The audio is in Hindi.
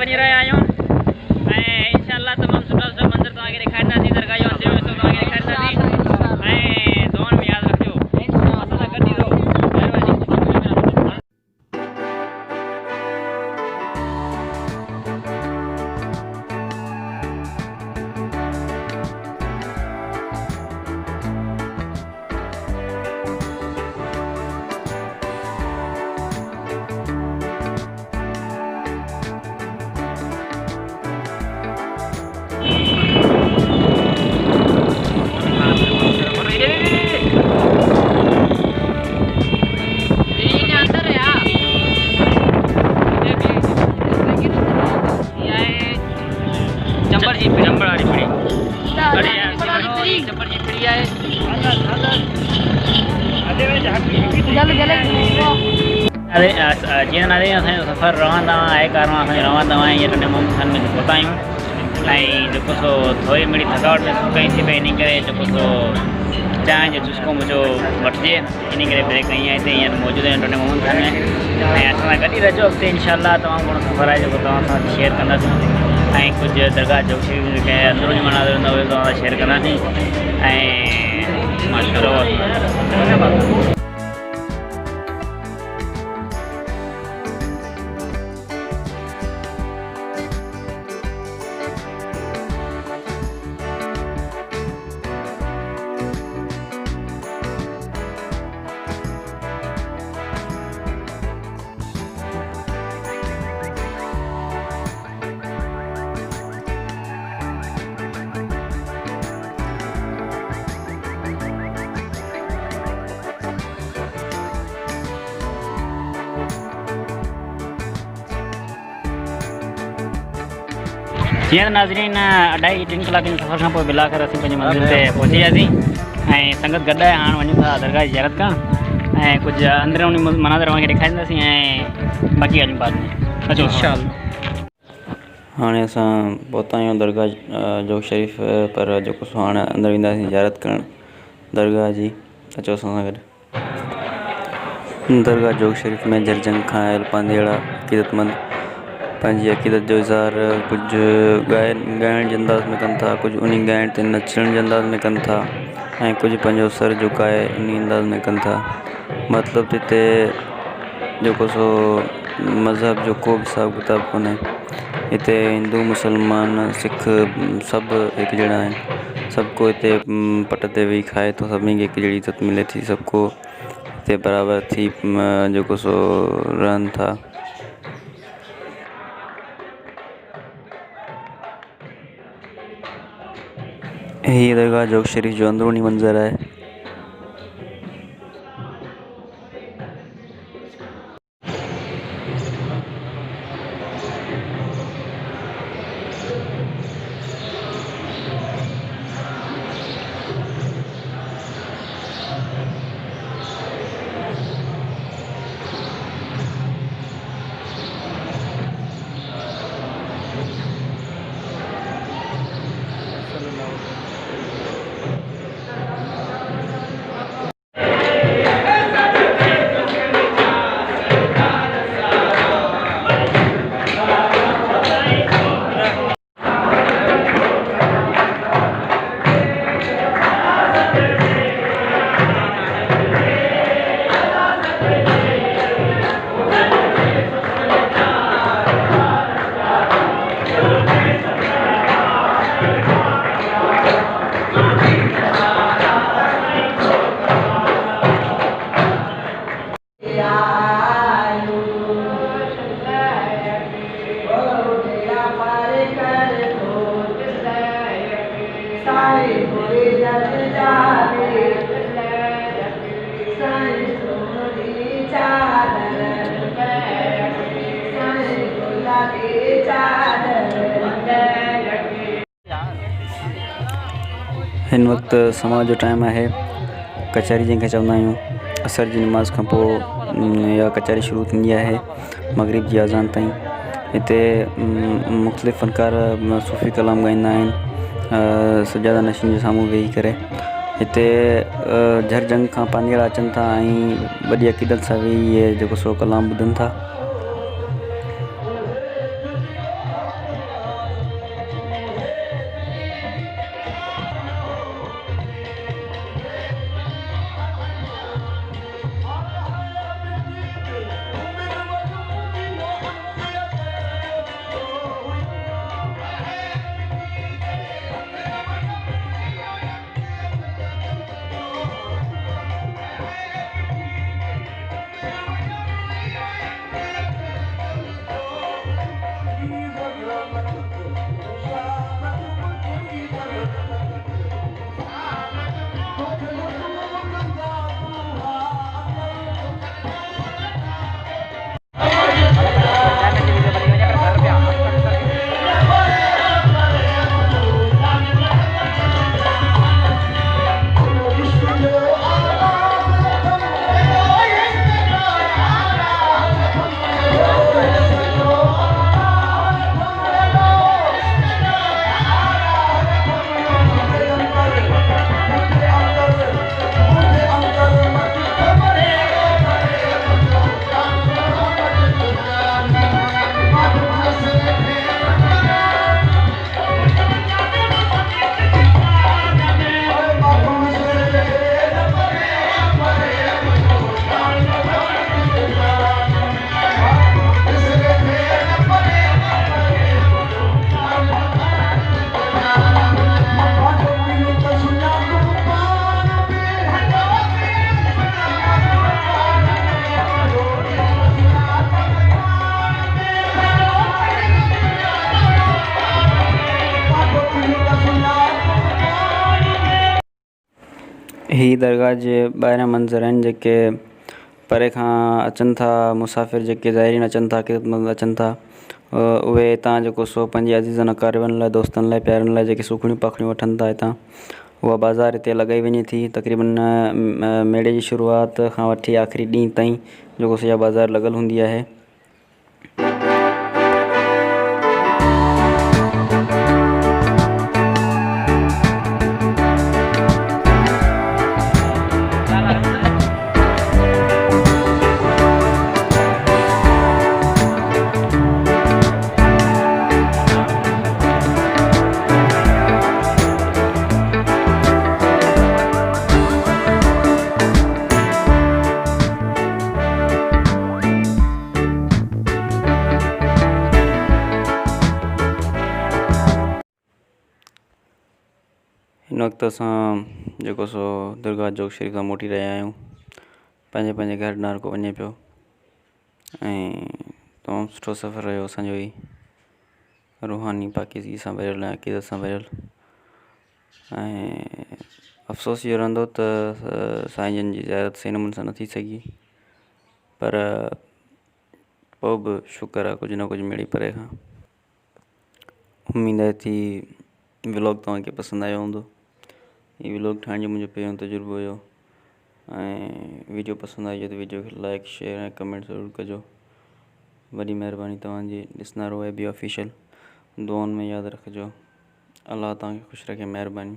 वञी रहिया आहियूं ऐं इंशाअल्लाह तमामु सुठा सुठा मंज़र तव्हांखे ॾेखारींदासीं। दरगाह जो अंदरियो हिसो तव्हांखे ॾेखारींदासीं ऐं दुआउनि में यादि रखिजो। असां सां गॾु ई रहो। महिरबानी। जीअं नाले असांजो सफ़र रहंदा आहे कारणु असांजो रहंदा आहे हीअं टने मोहम्मद में पहुता आहियूं ऐं जेको सो थोरी मिड़ी थकावट महसूसु कई थी पई इन करे जेको सो चांहि जो चुस्को मुंहिंजो वठिजे इन करे ब्रेक कई आहे हिते हींअर मौजूदु आहियूं टने मोहम्मद में ऐं असां सां गॾु ई रहिजो। अॻिते इंशाअल्लाह तमामु घणो सफ़र आहे जेको तव्हां सां शेयर कंदासीं ऐं कुझु दरगाह जो जेके अंदरूनी मनाज़िर हूंदा उहे तव्हां सां शेयर कंदासीं ऐं माशाअल्लाह। जीअं त नाज़रीन 2.5-3 कलाकनि सफ़र खां पोइ मिला करे असीं पंहिंजी मंज़िल ते पहुची वियासीं ऐं संगत गॾु आहे। हाणे वञूं था दरगाह जी ज़ियारत करणु ऐं कुझु अंदरूनी मनाज़िर तव्हांखे ॾेखारींदासीं ऐं बाक़ी हलूं बाद में अचो इंशाअल्लाह। हाणे असां पहुता आहियूं दरगाह जोग शरीफ़ पर जेको सो हाणे अंदरि वेंदासीं ज़ियारत करणु दरगाह जी। अचो असां सां गॾु। दरगाह जोग शरीफ़ में जंग खां आयल पांधेड़ा अक़ीदतमंद पंहिंजी अक़ीदत जो इज़हार कुझु ॻाइण जे अंदाज़ में कनि था, कुझु उन ॻाइण ते नचण जे अंदाज़ में कनि था ऐं कुझु पंहिंजो सर झुकाए उन अंदाज़ में कनि था। मतिलबु हिते जेको सो मज़हब जो को बि हिसाबु किताबु कोन्हे। हिते हिंदू मुसलमान सिख सभु हिकु जहिड़ा आहिनि। सभु को हिते पट ते वेही खाए थो, सभिनी खे हिकु जहिड़ी इज़त मिले थी, सभु को हिते बराबरि थी जेको सो रहनि था। हीअ दरगाह जोग शरीफ़ जो अंदरूनी मंज़र आहे। हिन वक़्तु समाज जो टाइम आहे। कचहरी जंहिंखे चवंदा आहियूं। असर जी नमाज़ खां पोइ या कचहरी शुरू थींदी आहे मगरिब जी अज़ान ताईं। हिते मुख़्तलिफ़ फ़नकार सूफ़ी कलाम ॻाईंदा आहिनि सजादा नशीन जे साम्हूं वेही करे। हिते जंग खां पांधेड़ा अचनि था ऐं वॾी अक़ीदत सां वेही इहे जेको सो कलाम ॿुधनि था। ही दरगाह जे ॿाहिरियां मंज़र आहिनि जेके परे खां अचनि था मुसाफ़िर जेके ज़ाइरीन अचनि था क़िदमत अचनि था उहे हितां जेको सो पंहिंजे अज़ीज़नि अकारिबनि लाइ दोस्तनि लाइ प्यारनि लाइ जेके सुखड़ियूं पाखड़ियूं वठनि था हितां उहा बाज़ार हिते लॻाई वञे थी तक़रीबन मेड़े जी शुरूआति खां वठी आख़िरी ॾींहं ताईं जेको सो इहा बाज़ार लॻल हूंदी आहे। हिन वक़्तु असां जेको सो दरगाह जोग शरीफ़ सां मोटी रहिया आहियूं। पंहिंजे पंहिंजे घर ॾांहुं को वञे पियो ऐं तमामु सुठो सफ़र रहियो असांजो ई रूहानी पाकीज़गी सां भरियल ऐं अक़ीदत सां भरियल। ऐं अफ़सोस इहो रहंदो त साईं जन जी ज़ियारत सही नमूने सां न थी सघी, पर पोइ बि शुक्र आहे कुझु न कुझु मिड़ी परे खां। उमेद आहे थी व्लॉग तव्हांखे पसंदि आयो हूंदो। हीउ व्लॉग ठाहिण जो मुंहिंजो पहिरियों तजुर्बो हुयो ऐं वीडियो पसंदि आई त वीडियो खे लाइक शेयर ऐं कमेंट ज़रूरु कजो। वॾी महिरबानी तव्हांजी। ॾिसंदा रहो बी ऑफिशियल। दुआउनि में यादि रखिजो। अलाह तव्हांखे ख़ुशि रखे। महिरबानी।